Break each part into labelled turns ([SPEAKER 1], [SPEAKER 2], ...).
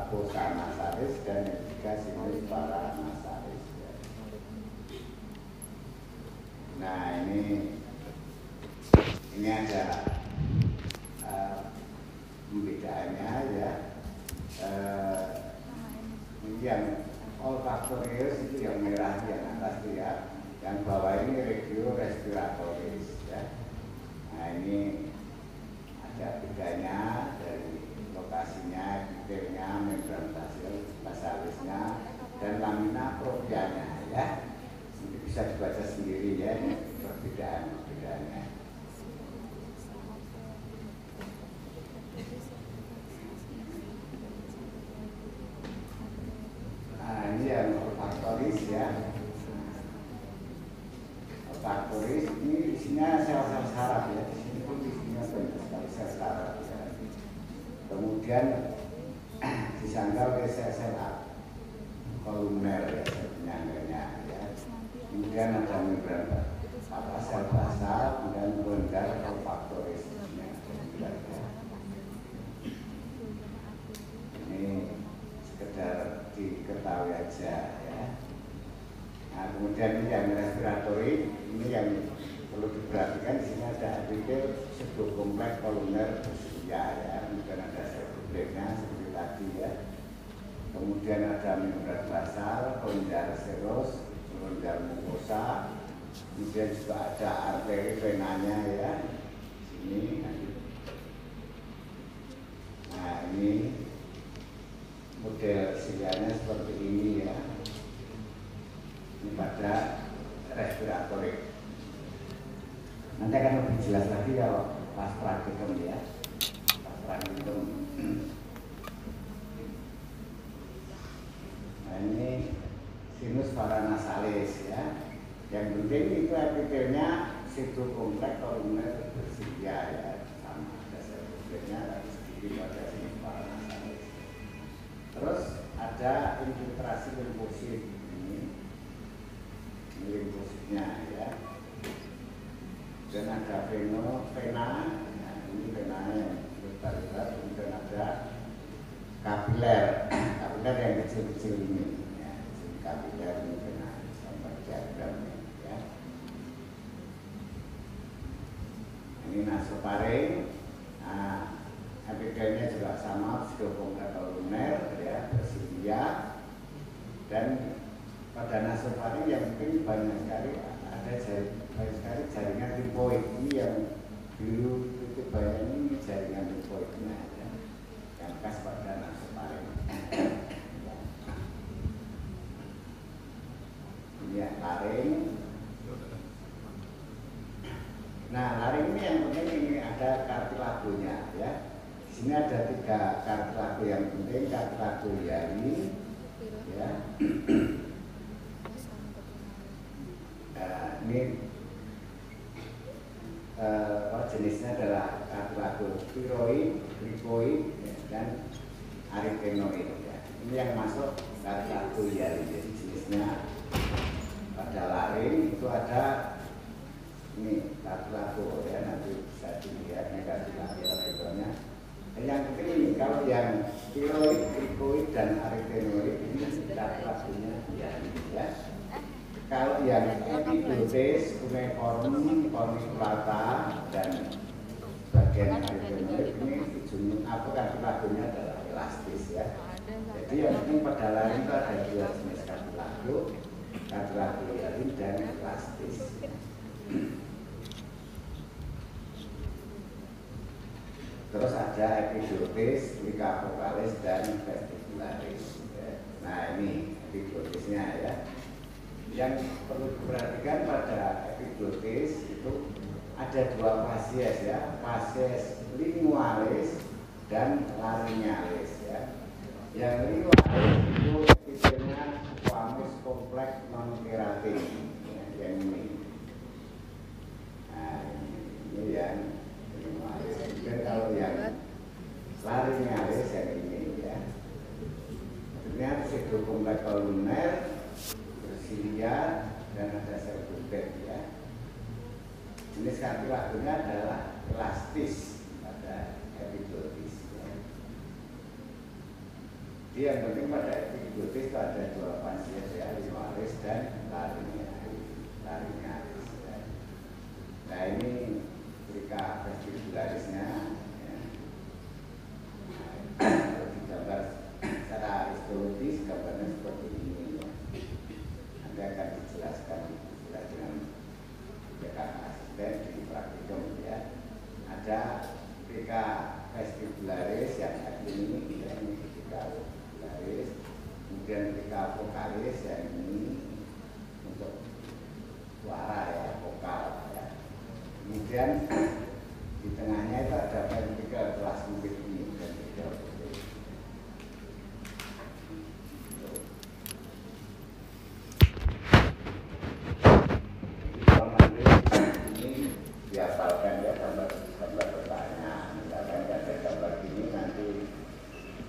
[SPEAKER 1] fossa nasalis dan yang ketiga sinus paranasalis. Nah ini ada pembedaannya ya. Yang olfaktorius itu yang merah yang atas ya, yang bawah ini regio respiratoris ya. Nah ini ada bedanya dari lokasinya, detailnya, membran basalisnya, dan lamina proprianya ya. Ini bisa dibaca sendiri ya, ini perbedaannya. Nah ini yang olfaktoris ya. Olfaktoris ini isinya sel-sel saraf ya. Di sini pun isinya banyak sekali sel saraf ya. Kemudian disangkal oleh sel-sel kolumer ya, penyangga ya. Kemudian ada membran sel basal dan melenggar olfaktoris ya. Ini sekedar diketahui aja ya. Nah kemudian ini yang respiratory, ini yang perlu diperhatikan. Di sini ada epitel pseudokompleks kolumer bersedia ya. Kemudian ada sel-sel seperti tadi ya. Kemudian ada membran basal, kelenjar seros, kelenjar mukosa. Kemudian juga ada arteri venanya ya. Sini. Nah ini model silianya seperti ini ya. Ini pada respiratory. Nanti akan lebih jelas lagi kalau pas praktikum ya. Pas praktikum. Nah ini sinus paranasalis ya. Yang penting itu epitelnya pseudokompleks kolumer bersedia ya. Sama ada sel-selnya tapi sedikit ada sinus paranasalis. Terus ada infiltrasi limfosit ini limfositnya ya. Dan ada vena, nah ini vena yang lebar-lebar. Kemudian ada kapiler yang kecil-kecil ini ya. Kapiler ini vena sampai diagram ya. Ini nasofaring. Nah epitelnya juga sama, pseudokompleks kolumer ya, bersedia. Dan pada nasofaring yang mungkin banyak sekali ada jaringan limfoid. Ini yang dulu itu banyak ini jaringan limfoidnya ya, yang khas pada nasofaring. Ini ya, laring. Nah laring ini yang penting ini ada kartilagonya ya. Di sini ada 3 kartilago yang penting, kartilago yari ya. Nah, ini jenisnya adalah kartilago spiroid, cricoid ya, dan arytenoid ya. Ini yang masuk kartilago yari. Jadi jenisnya pada laring itu ada ini kartilago ya, nanti bisa dilihat ini kartilago lebarnya. Yang penting ini kalau yang spiroid, cricoid dan arytenoid ini kartilagonya yari ya. Kalau yang epidotes, cuneiform, corniculata dan bagian arytenoid ini ujungnya apa kartilagonya adalah elastis ya. Jadi yang penting pada laring itu ada 2 jenis kartilago hyarin dan elastis. Terus ada epidotes, licafocalis dan vesticularis. Nah ini epidotesnya ya. Yang perlu diperhatikan pada epidotes itu ada 2 fasies ya, fasies lingualis dan laryngalis ya. Yang lingualis itu epitelnya squamous kompleks non keratin ya, yang ini. Nah ini yang lingualis. Dan kalau yang laryngalis yang ini ya, maksudnya pseudokompleks kolumer bersilia dan ada sel butet ya. Jenis kartilagonya adalah elastis pada epidotes ya. Jadi yang penting pada epiglottis itu ada dua spasies ya, linearis dan laryngalis. Nah ini ketika vestibularisnya ya. Kalau digambar secara histologis gambarnya seperti ini ya. Nanti akan dijelaskan dengan rekan asisten di praktikum ya. Ada ketika vestibularis yang ini ya, ini ketika vestibularis, kemudian ketika vokalis yang ini untuk suara ya, vokal ya. Kemudian di tengahnya itu ada ventrikel kelas sempit ini, ventrikel ini dihafalkan ya, gambar pertanyaan. Misalkan ada gambar gini nanti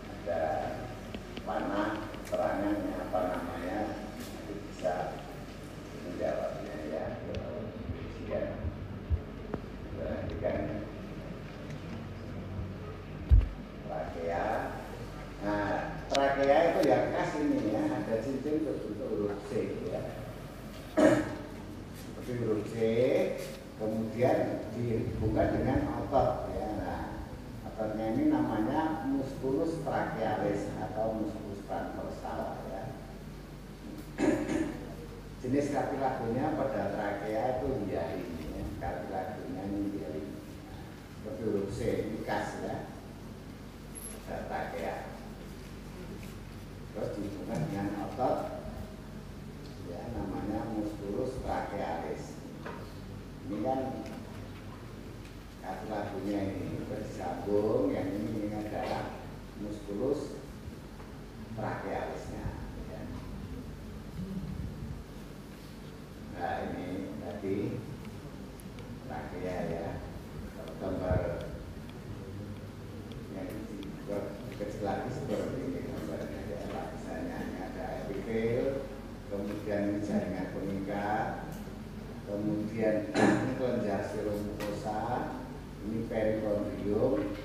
[SPEAKER 1] ada panah perangannya apa namanya, nanti bisa menjawabnya ya. Berarti kan trakea. Nah, trakea itu yang khas ini ya, ada cincin berbentuk huruf C ya. Seperti huruf C, kemudian dihubungkan dengan otot ya. Nah, ototnya ini namanya musculus trachealis atau musculus transversal ya. Jenis kartilagonya pada trakea itu hiyalin ya. Kartilagonya ini hiyalin. Seperti huruf C ini khas ya. Pada trakea. Terus dihubungkan dengan otot ya, namanya musculus trachealis. Ini kan kartilagonya ini bersambung, yang ini adalah musculus trachealisnya ya. Nah ini tadi trakea ya. Kalau gambar yang kecil lagi seperti ini gambarnya ya. Lapisannya ada epitel, kemudian jaringan pengikat, kemudian ini kelenjar seromukosa, ini perikondrium,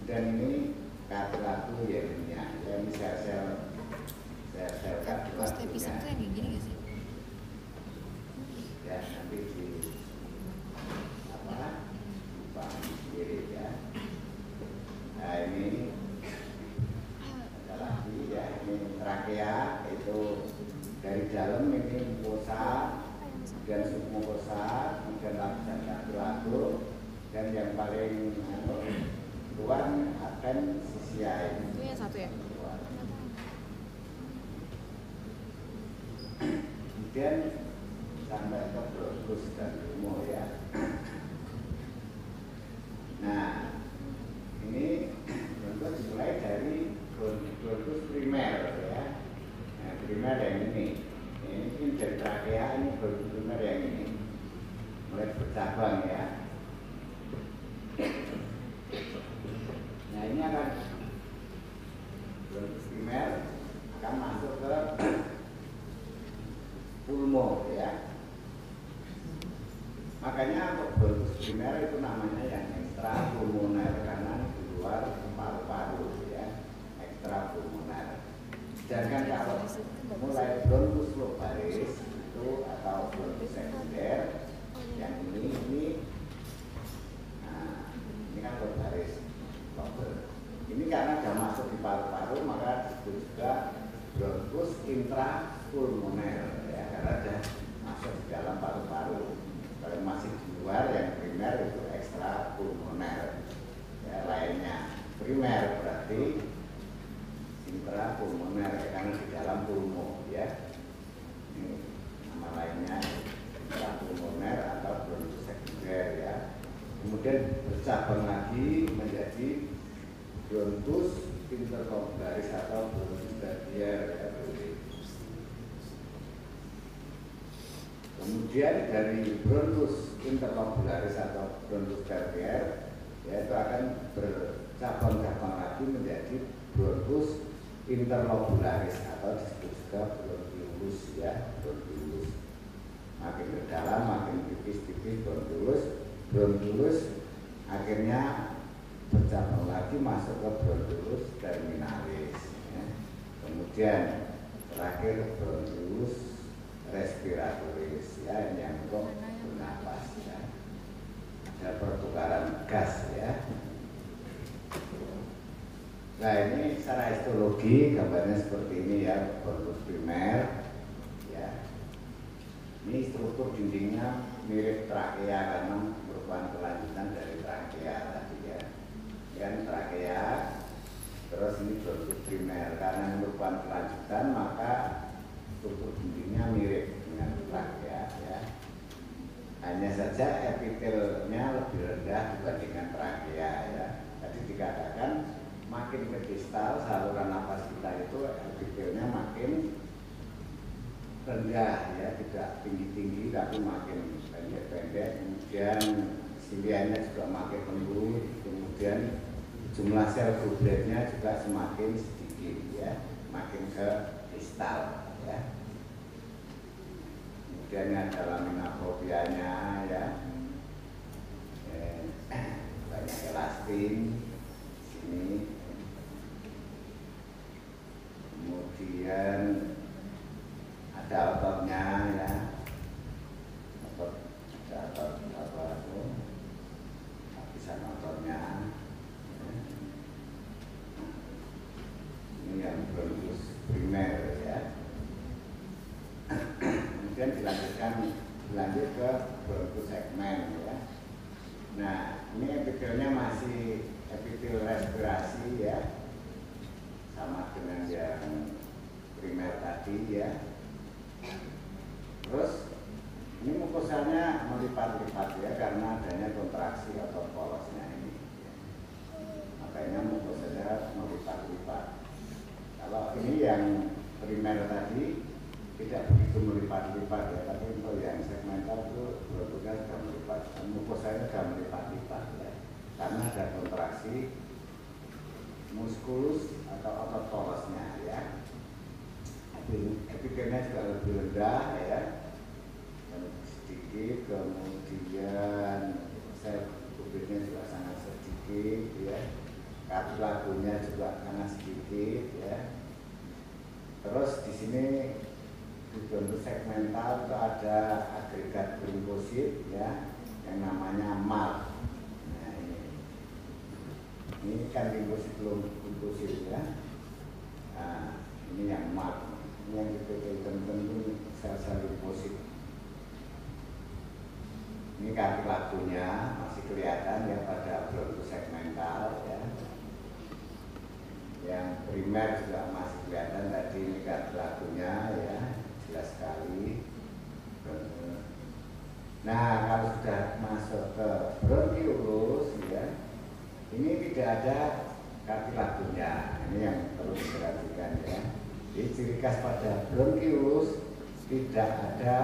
[SPEAKER 1] dan ini kartilago ya ini ya. Ini sel-sel kartilagonya.
[SPEAKER 2] Post episode itu yang kayak gini gak sih?
[SPEAKER 1] Ya nanti di apa paham sendiri ya. Nah ini ada lagi ya, ini trakea itu dari dalam ini mukosa, kemudian submukosa, kemudian lapisan kartilago, dan yang paling luar akan sisiae.
[SPEAKER 2] Itu yang satu ya?
[SPEAKER 1] Kemudian sampai ke bronkus dan lumur ya. Nah ini bronkus dimulai dari bronkus primer ya. Nah, primer yang ini dari trakea, ini bronkus primer yang ini mulai bercabang ya. Nah ini akan bronkus primer akan masuk ke pulmo ya. Makanya untuk bronkus primer itu namanya yang ekstra pulmoner karena di luar paru-paru ya, ekstra pulmoner. Sedangkan kalau mulai bronkus lobalis itu atau bronkus sekunder yang ini nah ini kan lobalis lobar. Ini karena sudah masuk di paru-paru maka disebut juga bronkus intrapulmoner ya, karena sudah masuk di dalam paru-paru. Kalau masih di luar yang primer itu ekstra pulmoner ya, lainnya primer berarti intrapulmoner ya, karena di dalam pulmo ya. Ini nama lainnya intrapulmoner atau bronkus sekunder ya. Kemudian bercabang lagi menjadi bronkus interlobularis atau bronkus tersier ya. Kemudian dari bronkus interlobularis atau bronkus tersier ya, itu akan bercabang-cabang lagi menjadi bronkus interlobularis atau disebut juga bronkiolus ya, bronkiolus. Makin ke dalam makin tipis-tipis bronkiolus akhirnya bercabang lagi masuk ke bronkiolus terminalis ya. kemudian terakhir bronkus respiratoris ya, ini yang untuk bernapas ya. Ada pertukaran gas ya. Nah ini secara histologi gambarnya seperti ini ya, bronkus primer ya. Ini struktur dindingnya mirip trakea karena merupakan kelanjutan dari trakea tadi ya. Yang trakea, terus ini bronkus primer karena merupakan kelanjutan maka struktur dindingnya mirip dengan trakea ya. Hanya saja epitelnya lebih rendah dibandingkan trakea ya. Tadi dikatakan makin ke distal saluran nafas kita itu epitelnya makin rendah ya, tidak tinggi-tinggi tapi makin pendek-pendek, kemudian silianya juga makin lembut, kemudian jumlah sel gobletnya juga semakin sedikit ya, makin ke distal ya. Kemudian ada lamina proprianya ya, banyak elastin sini, kemudian ada ototnya ya, otot apa itu, lapisan ototnya. Ini yang bronkus primer ya. Kemudian dilanjut ke bronkus segmen ya. Nah ini epitelnya masih epitel respirasi ya, sama dengan yang primer tadi ya. Terus ini mukosanya melipat-lipat ya karena adanya kontraksi otot polosnya ini ya. Makanya mukosanya melipat-lipat. Kalau ini yang primer tadi tidak begitu melipat-lipat ya, tapi untuk yang segmental itu bentuknya sudah melipat, mukosanya sudah melipat-lipat ya, karena ada kontraksi muskulus atau otot polosnya ya. Epitelnya juga lebih rendah ya, lebih sedikit, kemudian sel gobletnya juga sangat sedikit ya, kartilagonya juga sangat sedikit ya. Terus di sini di bentuk segmental itu ada agregat limfosit ya, yang namanya MALT. Nah ini kan limfosit ya. Nah, ini yang MALT. Ini yang tentu sel-sel limfosit. Ini kartilagonya masih kelihatan ya pada bronkus segmental ya. Yang primer juga masih kelihatan tadi, ini kartilagonya ya, jelas sekali. Nah kalau sudah masuk ke bronkiolus ya, ini tidak ada kartilagonya. Ini yang perlu diperhatikan ya. Jadi ciri khas pada bronkiolus tidak ada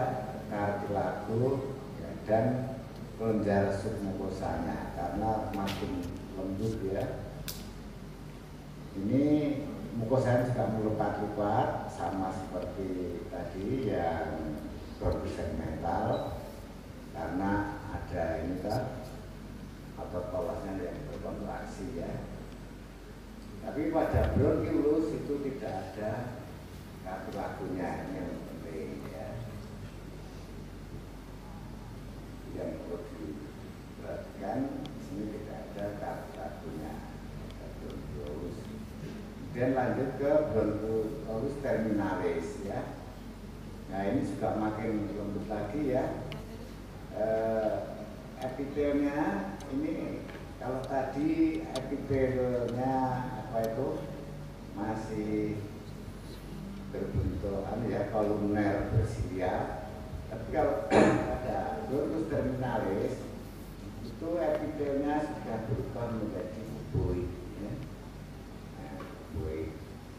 [SPEAKER 1] kartilago ya, dan kelenjar submukosanya karena makin lembut ya. Ini mukosanya juga melipat-lipat sama seperti tadi yang bronkus segmental karena ada ini kan otot polosnya yang berkontraksi ya. Tapi pada bronkiolus itu tidak ada kartilagonya, ini yang penting ya. Yang perlu diperhatikan di sini tidak ada kartilagonya. Kemudian lanjut ke bronkiolus terminalis ya. Nah ini juga makin lembut lagi ya. Epitelnya ini kalau tadi epitelnya apa itu masih berbentuk ya kolumner bersilia, tapi kalau pada bronkiolus terminalis itu epitelnya sudah berubah menjadi kuboid ya.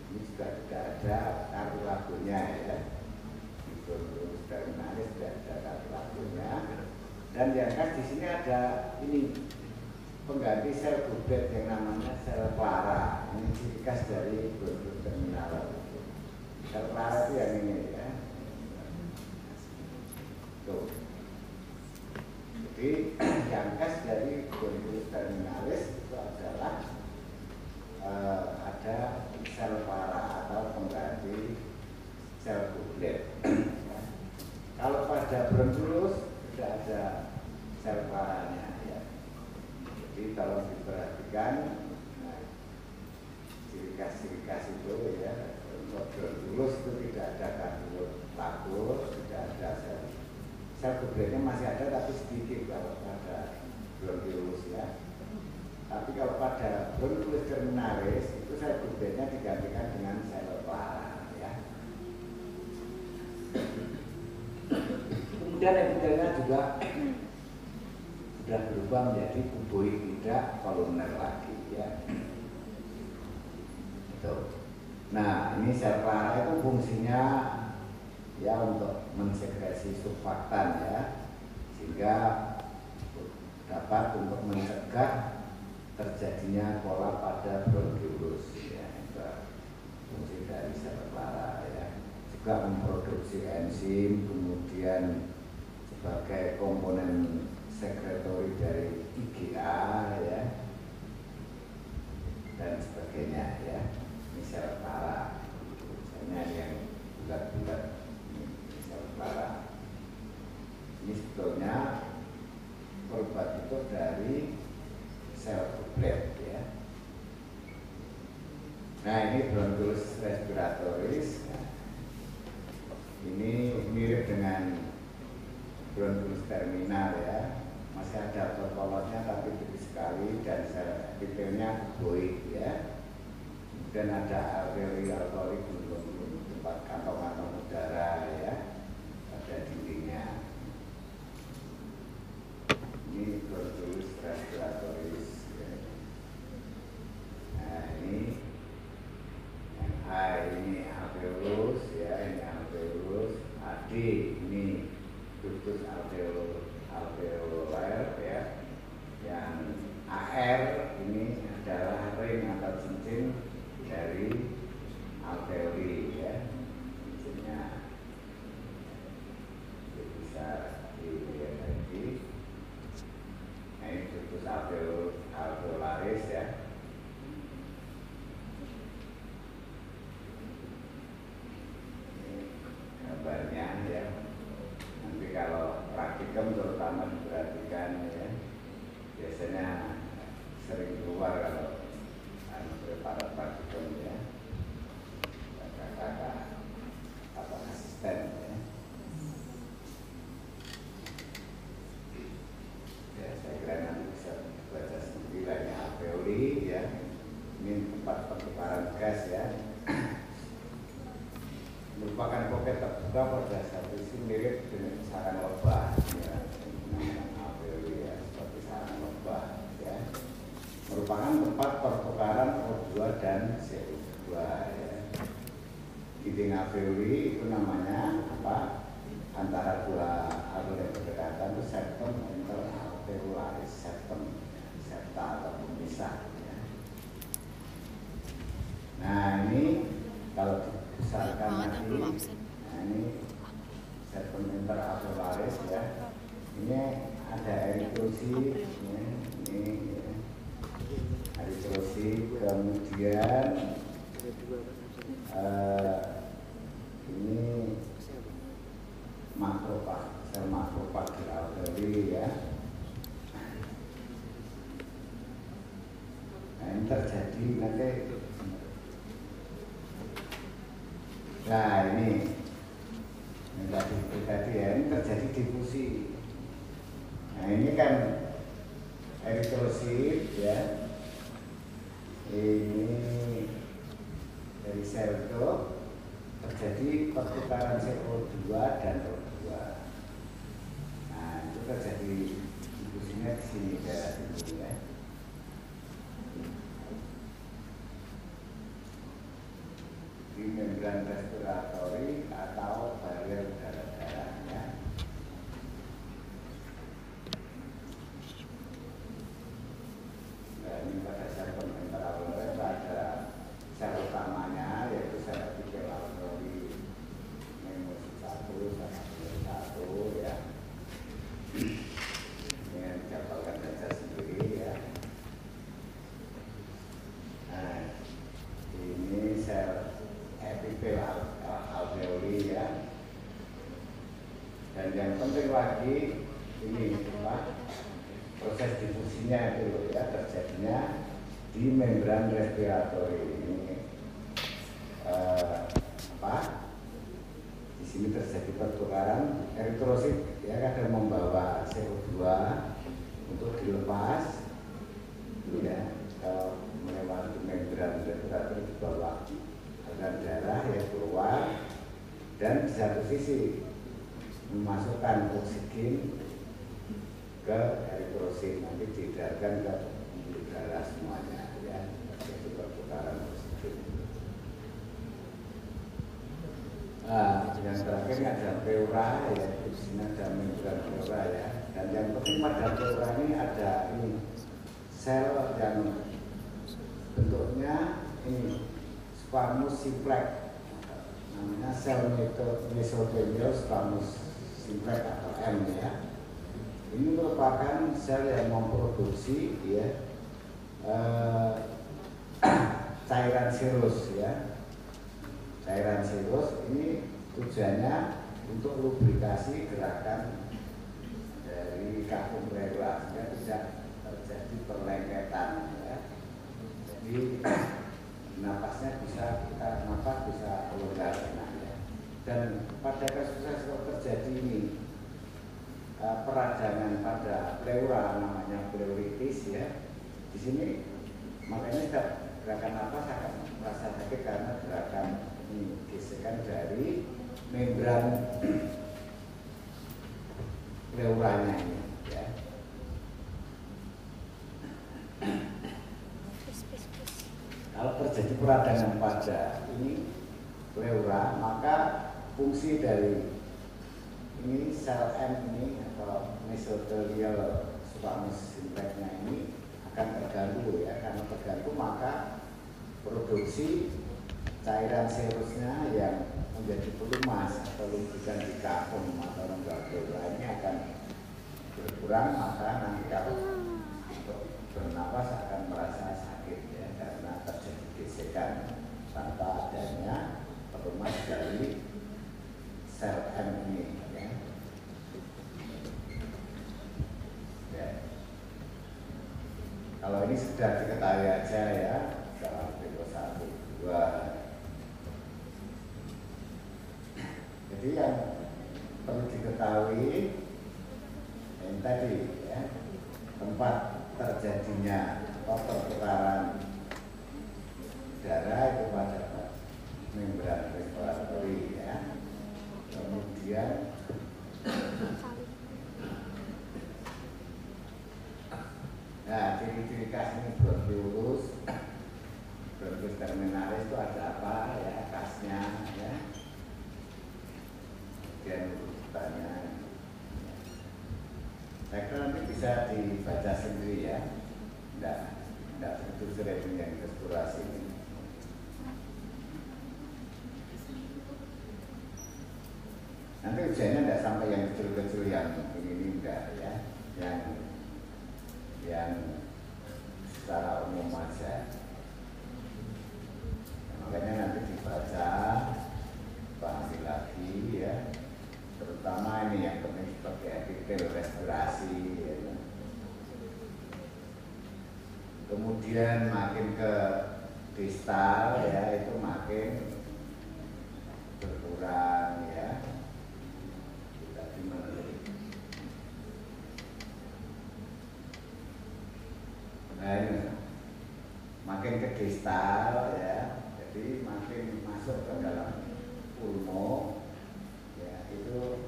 [SPEAKER 1] Ini juga tidak ada kartilagonya ya. Di bronkiolus terminalis tidak ada kartilagonya. Dan yang khas di sini ada ini pengganti sel goblet yang namanya sel Clara. Ini ciri khas dari bronkiolus terminalis. Sel Clara itu yang ini ya. Tuh. Jadi yang khas dari bronkiolus terminalis itu adalah ada sel Clara atau pengganti dari sel kublet. Kalau pada bronkulus tidak ada sel parahnya ya. Jadi tolong diperhatikan ciri khas itu ya. Untuk bronkulus itu tidak ada kardioplakus, tidak ada sel kubletnya masih ada tapi sedikit kalau pada bronkulus ya. Tapi kalau pada bronkulus terminalis itu sel kubletnya digantikan dengan sel parah ya. Kemudian epitelnya juga sudah berubah menjadi kuboid, tidak kolumner lagi ya. Itu. Nah, ini sel parah itu fungsinya ya untuk mensekresi surfaktan ya, sehingga dapat untuk mencegah terjadinya pola pada bronkiolus ya. Itu fungsi dari sel parah ya. Juga memproduksi enzim, kemudian sebagai komponen sekretori dari IgA ya, dan sebagainya ya. Ini sel parah, misalnya yang bulat-bulat ini sel parah. Ini sebetulnya perubahan itu dari sel kublet ya. Nah, ini bronkulus respiratoris. Ini mirip dengan bronkulus terminal ya, masih ada autokolonnya tapi tipis sekali dan sel epitelnya kuboid ya. Kemudian ada alveoli tempat kantong-kantong udara ya pada dindingnya. Ini bronkulus respiratoris ya. Nah, ini yang A ini alveolus ya, ini alveolus. AD ini ductus alveolar ya. Yang AR ini adalah ring atau cincin dari alveoli ya. Cincinnya bisa dilihat lagi. Nah, ini ductus alveolaris ya. Gambarnya ya. Nanti kalau praktikum terutama diperhatikan ya, biasanya sering keluar kalau para praktikum ya, kakak-kakak apa asisten ya. Ya, saya kira nanti bisa baca sendiri lagi alveoli ya. Ini tempat pertukaran gas ya. Merupakan poket terbuka pada satu sisi mirip dengan sarang lebah ya. Alveoli ya, seperti sarang lebah ya. Merupakan tempat pertukaran O2 dan CO2 ya. Dinding alveoli itu namanya apa? Antara dua alveoli yang berdekatan itu septum interalveolaris septum ya. Septa atau pemisah ya. Nah, ini kalau dibesarkan lagi, nah ini septum interalveolaris ya. Ini ada eritrosit ya. Ini ya. Eritrosit, kemudian ini makrofag, sel makrofag di alveoli ya. Nah, ini terjadi nanti. Nah, ini tadi ya, ini terjadi difusi. Nah, ini kan eritrosit ya. Ini dari sel itu terjadi pertukaran CO2 dan O2. Nah, itu terjadi difusinya di sini daerah sini ya. Di membran respiratori atau barier udara-udaranya. Nah, ini pada sel interalveolar itu ada sel utamanya yaitu sel epitel alveoli nemosit 1 sama 1 ya. Ini yang dijadwalkan saja sendiri ya. Nah, ini sel epitel alveoli ya. Dan yang penting lagi ini proses difusinya itu loh ya, terjadinya di membran respiratori ini di sini terjadi pertukaran eritrosit ya, kadang membawa CO2 untuk dilepas ya, melewati membran respiratori di bawah aliran darah ya keluar, dan di satu sisi memasukkan oksigen ke eritrosit, nanti diedarkan ke pembuluh darah semuanya ya, itu pertukaran oksigen. Yang terakhir ada pleura ya, di sini ada membran pleura ya, dan yang penting pada pleura ini ada ini sel yang bentuknya ini squamous simplex, namanya sel mesotelial squamous simplex atau M ya. Ini merupakan sel yang memproduksi ya cairan serus ya. Cairan serus ini tujuannya untuk lubrikasi gerakan dari kapung pleura sehingga tidak terjadi perlengketan ya. Jadi napasnya bisa, kita napas bisa longgar ya. Dan pada kasus-kasus terjadi ini peradangan pada pleura namanya pleuritis ya. Di sini makanya gerakan napas akan merasa sakit karena gerakan ini gesekan dari membran pleuranya ini ya. Kalau terjadi peradangan pada ini pleura, maka fungsi dari ini sel M ini atau mesotelial squamous simplexnya ini akan terganggu ya. Karena terganggu maka produksi cairan serusnya yang menjadi pelumas atau lubrikan di kapung atau rongga pleura ini akan berkurang, maka nanti kalau untuk bernapas akan merasa sakit ya, karena terjadi gesekan tanpa adanya pelumas dari sel M ini ya. Ya. Kalau ini sudah diketahui aja ya, dalam tipe 1, 2. Jadi yang perlu diketahui yang tadi ya, tempat terjadinya pertukaran darah itu pada membran respiratori ya. Kemudian nah, ciri-ciri khas ini bronkiolus terminalis itu ada apa ya, khasnya ya. Kemudian urutannya saya kira nanti bisa dibaca sendiri ya, tidak begitu sering yang eksplorasi ini. Nanti ujiannya tidak sampai yang kecil-kecil yang ini enggak ya, yang secara umum aja. Makanya nanti dibaca, pahami lagi ya, terutama ini yang penting seperti epitel respirasi ya. Kemudian makin ke distal ya, itu makin berkurang ya. Nah ini makin ke distal ya, jadi makin masuk ke dalam pulmo ya, itu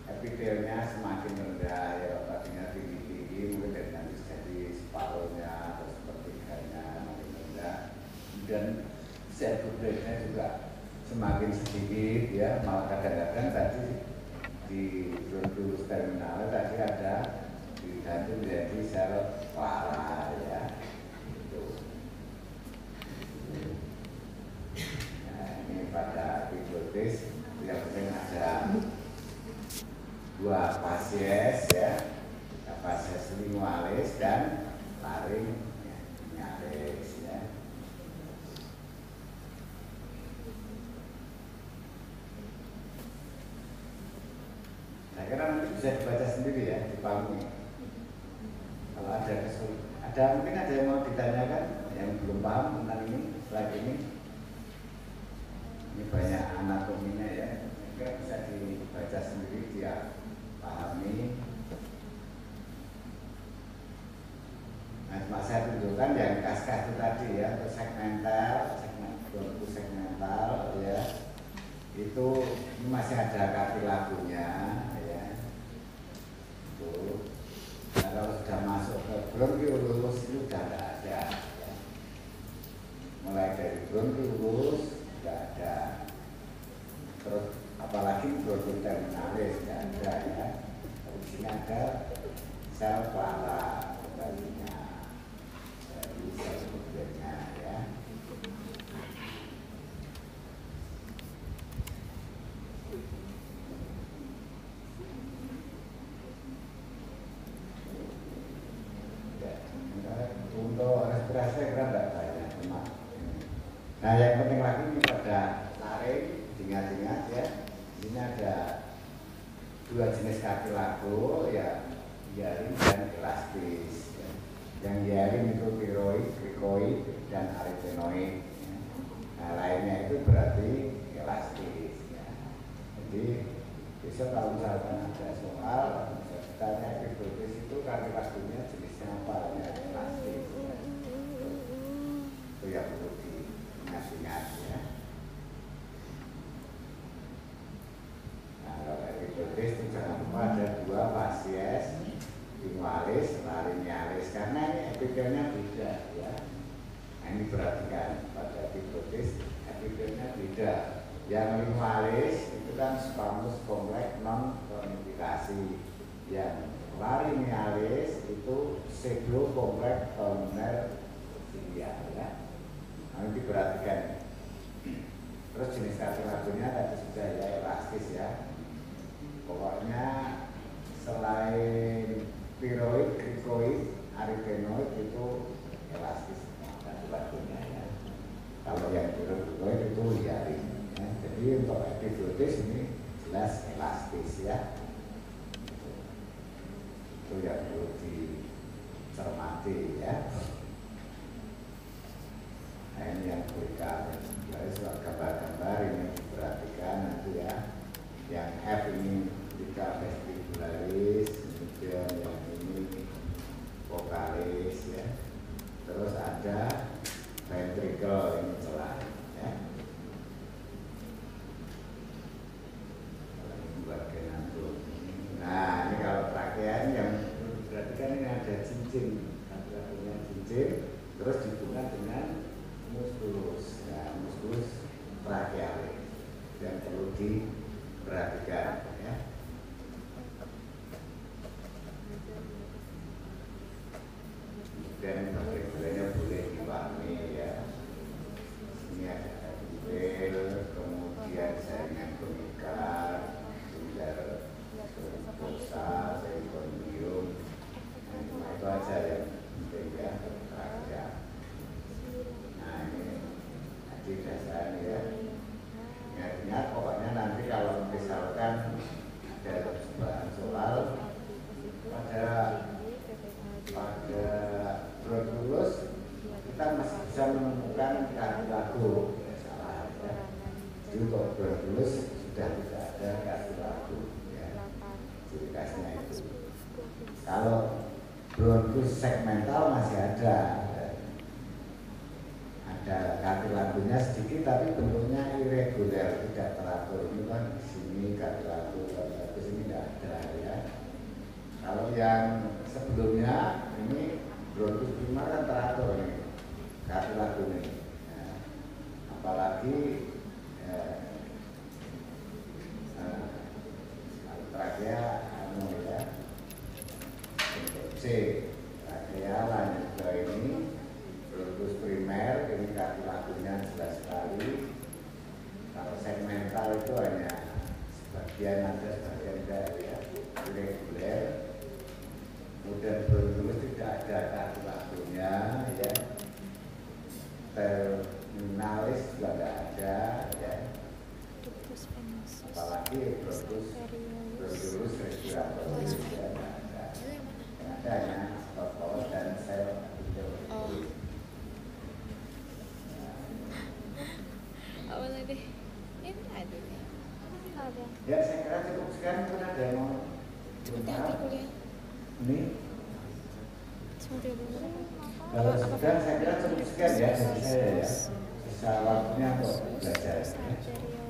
[SPEAKER 1] epitelnya semakin rendah ya, tadinya tinggi-tinggi mungkin dari nanti jadi separuhnya atau sepertiganya makin rendah, dan sel bubreknya juga semakin sedikit ya, malah kadang-kadang tadi di bronkiolus terminalis tadi ada diganti menjadi sel pleura ya. Nah, ini pada epiglottis yang penting ada 2 fasies ya, fasies lingualis dan laryngalis ya. kira nanti bisa dibaca sendiri ya, dipahami. Kalau ada kesulitan, mungkin ada yang mau ditanyakan yang belum paham tentang ini, slide ini. Ini banyak anatominya ya, kira bisa dibaca sendiri, dia pahami. Nah, cuma saya tunjukkan yang kas-kas itu tadi ya, untuk segmental, segmental ya. Itu ini masih ada kartilagunya ya. Itu. Nah, kalau sudah masuk ke bronkiolus itu sudah tidak ada ya. Mulai dari bronkiolus tidak ada. Terus apalagi bronkoterminalis tidak ada ya. Di sini ada sel pala kembalinya dari sel kubiknya ya. Untuk respirasi kira tidak banyak, cuma. Nah, yang penting lagi ini pada laring, ingat-ingat ya. Ini ada dua jenis kartilago ya, hyarin dan elastis. Ya. Yang hyarin itu tiroid, krikoid, dan arytenoid. Ya. Nah, lainnya itu berarti elastis. Ya. Jadi besok kalau misalkan ada soal, tanya epiglottis itu kartilagonya jenisnya apa ya, elastis. Ya. Itu yang perlu diingat-ingat ya. Nah, kalau epiglottis itu jangan lupa ada dua fasies, lingualis, laryngealis, karena ini epitelnya beda ya. Nah, ini perhatikan pada epiglottis, epitelnya beda. Yang lingualis itu kan squamous kompleks non tonifikasi. Yang laryngealis itu pseudo kompleks tonimer ya. Nah, ini diperhatikan. Terus jenis kartilagonya tadi sudah ya, elastis ya. Pokoknya selain tiroid, krikoid, arytenoid itu elastis kartilagonya ya. Kalau yang tiroid itu hyarin ya. Jadi untuk epiglottis ini jelas elastis ya. Itu yang perlu dicermati ya. Nah, ini yang berikan gambar-gambar ini diperhatikan nanti ya. Yang F ini jika vestibularis, kemudian yang ini vokalis ya. Terus ada ventricle ini celah ya. Bagian antum. Nah, ini kalau trakea ini yang diperhatikan ini ada cincin, punya cincin, terus dihubungkan dengan muskulus, ya, muskulus trakealis yang perlu diperhatikan ya. Dan regulernya boleh dipahami ya. Ini ada detail, kemudian jaringan kemikal, sumber dosa, seikonium. Nah, itu aja yang penting ya. Nah, ini nanti dasarnya ya. Ingat-ingat pokoknya nanti kalau misalkan ada bahan soal pada bronkiolus kita masih bisa menemukan kartilago ya, salah ya. Jadi untuk bronkiolus sudah tidak ada kartilago ya. Ciri khasnya itu. Kalau bronkiolus segmental masih ada kartilagonya sedikit tapi bentuknya irregular, tidak teratur. Ini kan di sini kartilago, di sini tidak ada ya. Kalau yang sebelumnya ini bronkiolus primer kan teratur ini kartilago ini. Ya. Apalagi trakea ya. Bentuk C, trakea lanjut ke ini. Bronkiolus primer ini kartilagonya jelas sekali. Kalau segmental itu hanya sebagian ada, sebagian tidak ya, irregular. Kemudian bronkiolus tidak ada kartilagonya ya. Terminalis juga tidak ada ya. Apalagi bronkiolus
[SPEAKER 2] Voice file.
[SPEAKER 1] tidak
[SPEAKER 2] Itu yang mana?
[SPEAKER 1] ada hanya tokoh dan sel itu.
[SPEAKER 2] Oh. Apa tadi? Ini ada nih. Ada.
[SPEAKER 1] Ya saya kira cukup sekian, mungkin ada yang mau
[SPEAKER 2] Seperti hati kuliah.
[SPEAKER 1] ini.
[SPEAKER 2] Seperti apa?
[SPEAKER 1] Kalau sudah saya kira cukup sekian ya dari saya ya. Bisa waktunya untuk belajar.
[SPEAKER 2] Sarjana.